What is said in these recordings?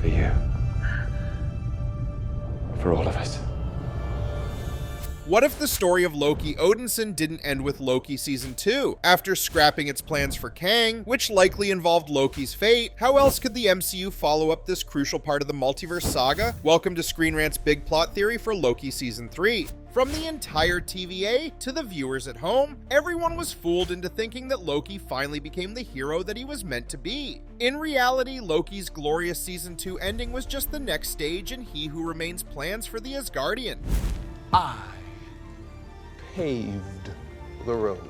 For you. For all of us. What if the story of Loki Odinson didn't end with Loki Season 2? After scrapping its plans for Kang, which likely involved Loki's fate, how else could the MCU follow up this crucial part of the multiverse saga? Welcome to ScreenRant's big plot theory for Loki Season 3. From the entire TVA to the viewers at home, everyone was fooled into thinking that Loki finally became the hero that he was meant to be. In reality, Loki's glorious Season 2 ending was just the next stage in He Who Remains' plans for the Asgardian. I paved the road.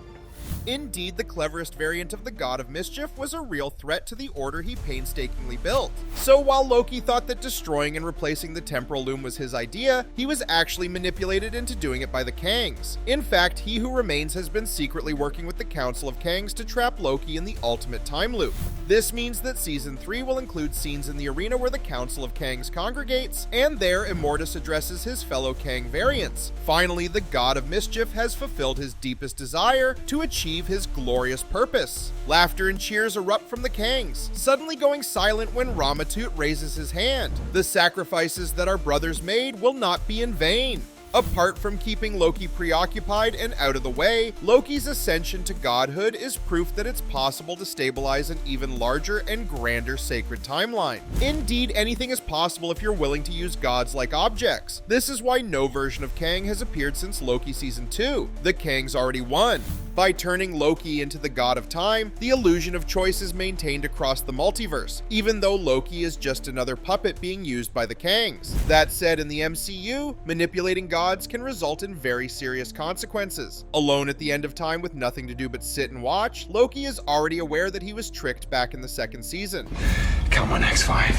Indeed, the cleverest variant of the God of Mischief was a real threat to the order he painstakingly built. So while Loki thought that destroying and replacing the temporal loom was his idea, he was actually manipulated into doing it by the Kangs. In fact, He Who Remains has been secretly working with the Council of Kangs to trap Loki in the ultimate time loop. This means that Season 3 will include scenes in the arena where the Council of Kangs congregates, and there Immortus addresses his fellow Kang variants. Finally, the God of Mischief has fulfilled his deepest desire to achieve his glorious purpose. Laughter and cheers erupt from the Kangs, suddenly going silent when Ramatut raises his hand. The sacrifices that our brothers made will not be in vain. Apart from keeping Loki preoccupied and out of the way, Loki's ascension to godhood is proof that it's possible to stabilize an even larger and grander sacred timeline. Indeed, anything is possible if you're willing to use gods like objects. This is why no version of Kang has appeared since Loki Season 2. The Kangs already won. By turning Loki into the god of time, the illusion of choice is maintained across the multiverse, even though Loki is just another puppet being used by the Kangs. That said, in the MCU, manipulating gods can result in very serious consequences. Alone at the end of time with nothing to do but sit and watch, Loki is already aware that he was tricked back in the second season. Come on, X5.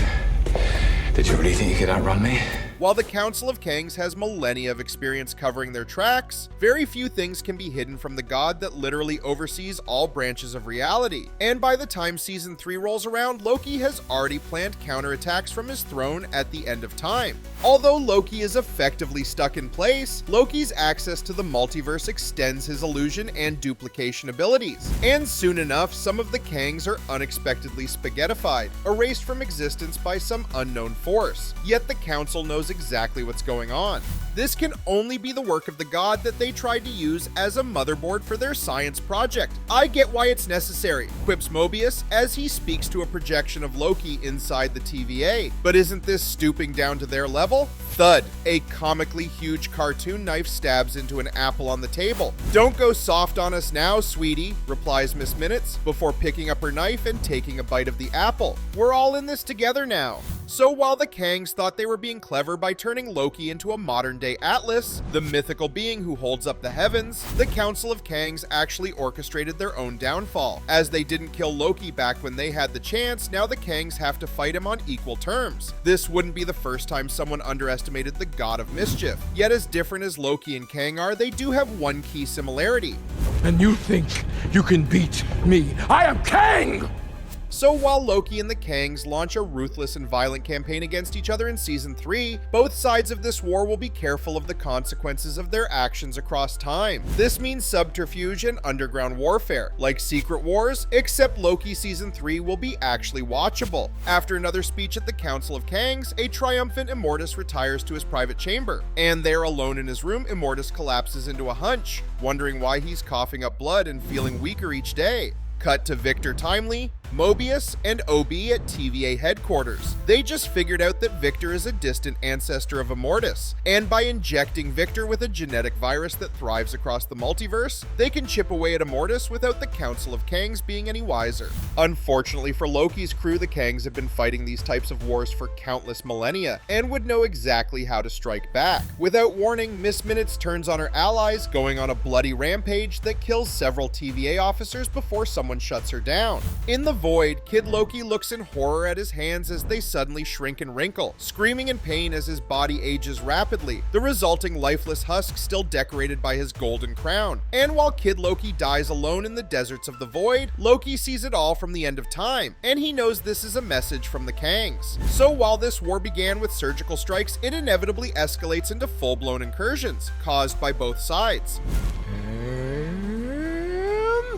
Did you really think you could outrun me? While the Council of Kangs has millennia of experience covering their tracks, very few things can be hidden from the god that literally oversees all branches of reality. And by the time Season 3 rolls around, Loki has already planned counterattacks from his throne at the end of time. Although Loki is effectively stuck in place, Loki's access to the multiverse extends his illusion and duplication abilities. And soon enough, some of the Kangs are unexpectedly spaghettified, erased from existence by some unknown force. Yet the Council knows exactly what's going on. This can only be the work of the god that they tried to use as a motherboard for their science project. I get why it's necessary, quips Mobius as he speaks to a projection of Loki inside the TVA. But isn't this stooping down to their level? Thud. A comically huge cartoon knife stabs into an apple on the table. Don't go soft on us now, sweetie, replies Miss Minutes before picking up her knife and taking a bite of the apple. We're all in this together now. So while the Kangs thought they were being clever by turning Loki into a modern-day Atlas, the mythical being who holds up the heavens, the Council of Kangs actually orchestrated their own downfall. As they didn't kill Loki back when they had the chance, now the Kangs have to fight him on equal terms. This wouldn't be the first time someone underestimated the God of Mischief. Yet as different as Loki and Kang are, they do have one key similarity. And you think you can beat me? I am Kang! So while Loki and the Kangs launch a ruthless and violent campaign against each other in Season 3, both sides of this war will be careful of the consequences of their actions across time. This means subterfuge and underground warfare, like Secret Wars, except Loki Season 3 will be actually watchable. After another speech at the Council of Kangs, a triumphant Immortus retires to his private chamber, and there alone in his room, Immortus collapses into a hunch, wondering why he's coughing up blood and feeling weaker each day. Cut to Victor Timely, Mobius, and OB at TVA headquarters. They just figured out that Victor is a distant ancestor of Immortus, and by injecting Victor with a genetic virus that thrives across the multiverse, they can chip away at Immortus without the Council of Kangs being any wiser. Unfortunately for Loki's crew, the Kangs have been fighting these types of wars for countless millennia, and would know exactly how to strike back. Without warning, Miss Minutes turns on her allies, going on a bloody rampage that kills several TVA officers before someone shuts her down. In the void, Kid Loki looks in horror at his hands as they suddenly shrink and wrinkle, screaming in pain as his body ages rapidly, the resulting lifeless husk still decorated by his golden crown. And while Kid Loki dies alone in the deserts of the void, Loki sees it all from the end of time, and he knows this is a message from the Kangs. So while this war began with surgical strikes, it inevitably escalates into full-blown incursions, caused by both sides.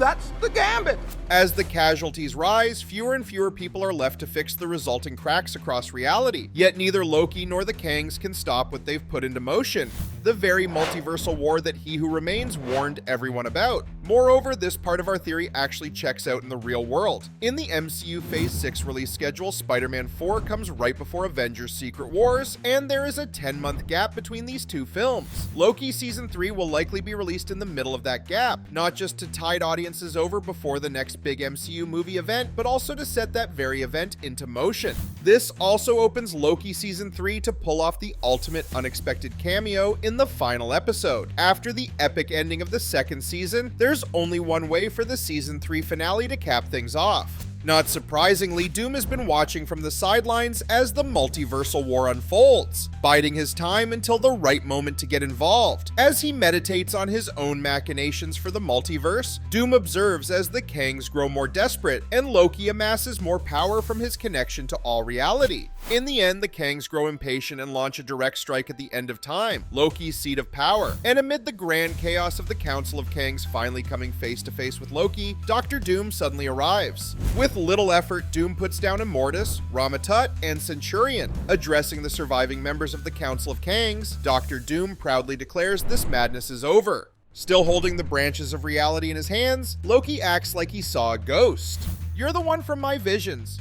That's the gambit. As the casualties rise, fewer and fewer people are left to fix the resulting cracks across reality, yet neither Loki nor the Kangs can stop what they've put into motion, the very multiversal war that He Who Remains warned everyone about. Moreover, this part of our theory actually checks out in the real world. In the MCU Phase 6 release schedule, Spider-Man 4 comes right before Avengers Secret Wars, and there is a 10-month gap between these two films. Loki Season 3 will likely be released in the middle of that gap, not just to tide audiences over before the next big MCU movie event, but also to set that very event into motion. This also opens Loki Season 3 to pull off the ultimate unexpected cameo in the final episode. After the epic ending of the second season, there's only one way for the Season 3 finale to cap things off. Not surprisingly, Doom has been watching from the sidelines as the multiversal war unfolds, biding his time until the right moment to get involved. As he meditates on his own machinations for the multiverse, Doom observes as the Kangs grow more desperate and Loki amasses more power from his connection to all reality. In the end, the Kangs grow impatient and launch a direct strike at the end of time, Loki's seat of power. And amid the grand chaos of the Council of Kangs finally coming face to face with Loki, Dr. Doom suddenly arrives. With little effort, Doom puts down Immortus, Ramatut, and Centurion. Addressing the surviving members of the Council of Kangs, Dr. Doom proudly declares this madness is over. Still holding the branches of reality in his hands, Loki acts like he saw a ghost. "You're the one from my visions.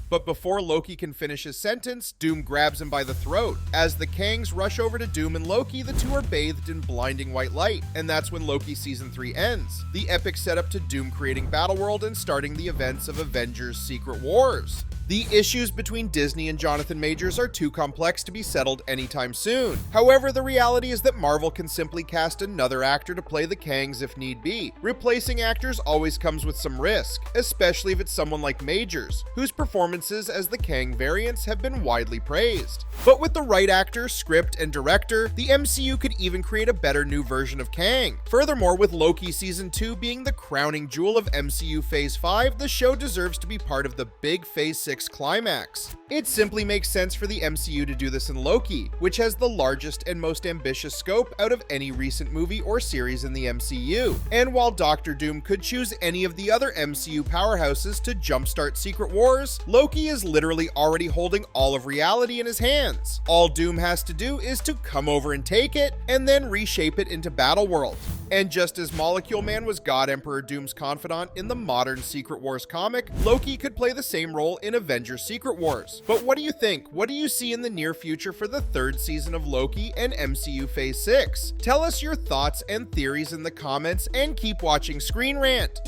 But before Loki can finish his sentence, Doom grabs him by the throat. As the Kangs rush over to Doom and Loki, the two are bathed in blinding white light, and that's when Loki Season 3 ends. The epic setup to Doom creating Battleworld and starting the events of Avengers Secret Wars. The issues between Disney and Jonathan Majors are too complex to be settled anytime soon. However, the reality is that Marvel can simply cast another actor to play the Kangs if need be. Replacing actors always comes with some risk, especially if it's someone like Majors, whose performances as the Kang variants have been widely praised. But with the right actor, script, and director, the MCU could even create a better new version of Kang. Furthermore, with Loki Season 2 being the crowning jewel of MCU Phase 5, the show deserves to be part of the big Phase 6 climax. It simply makes sense for the MCU to do this in Loki, which has the largest and most ambitious scope out of any recent movie or series in the MCU. And while Dr. Doom could choose any of the other MCU powerhouses to jumpstart Secret Wars, Loki is literally already holding all of reality in his hands. All Doom has to do is to come over and take it, and then reshape it into Battleworld. And just as Molecule Man was God Emperor Doom's confidant in the modern Secret Wars comic, Loki could play the same role in Avengers Secret Wars. But what do you think? What do you see in the near future for the third season of Loki and MCU Phase 6? Tell us your thoughts and theories in the comments and keep watching ScreenRant.